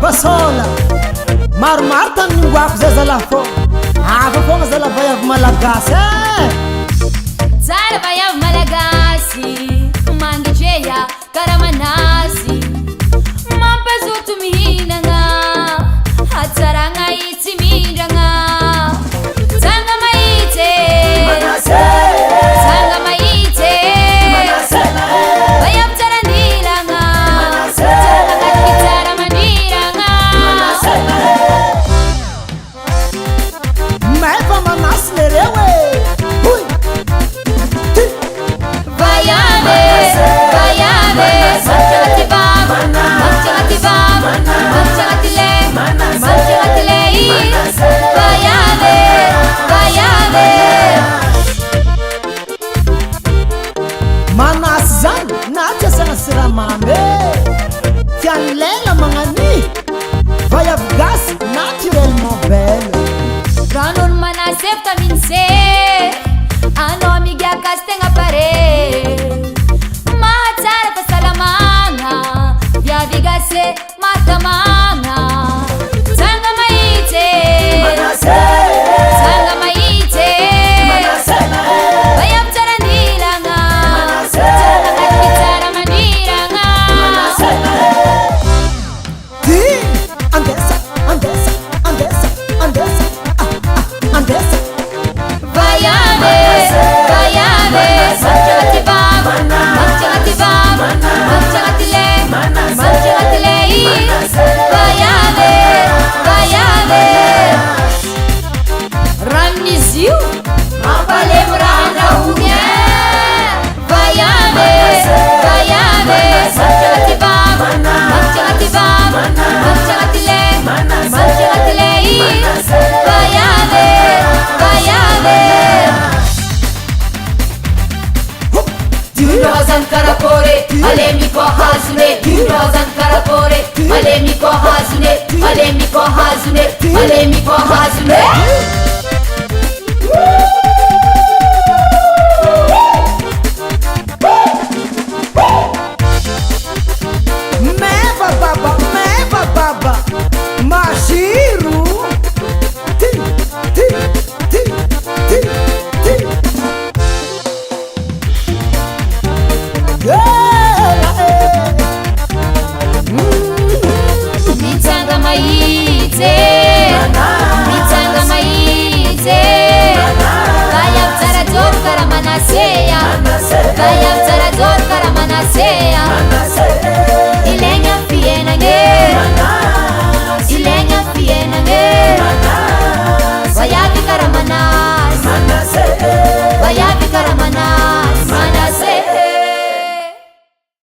fasola maromaro tany ningoako zay zalafô afa fogna zalavayavy malagasy tsara vayavy malagasy mangitreya kara manasy mampazoto mihinagna hatsaragna itsy mindragna tsanga maitse tsanga maitse vayavy tsara nilagna tsara magnaty tsara maniragna maefa manasy lereo huy vayave vayave marciagnaty vava marciagnaty vava marciagnaty le marciagnaty lei vayave vayave manasy zany na tiasagna siramamy tiany lela magnany vayavy gasy naturellement belle ranon manasy vitamine C anao migiakasy tegna pare mahatsara fahasalamagna viavy gasy matamagna tsanga maitse tsanga maitse vayavy tsara nilagna tsara magnaty tsara maniragna ty andesa andesa andesa andesa andesa vayave vayave marciagnaty vava marciagnaty vava marciagnaty le marciagnaty lei vayave vayave ranizio mampalemy raha andrahony vayave vayave marciagnaty vava marciagnaty vava marciagnaty le marciagnaty lei vayave vayave Diunozan karapore alemiko hazune Diunozan karapore alemiko hazune alemiko hazune alemiko hazune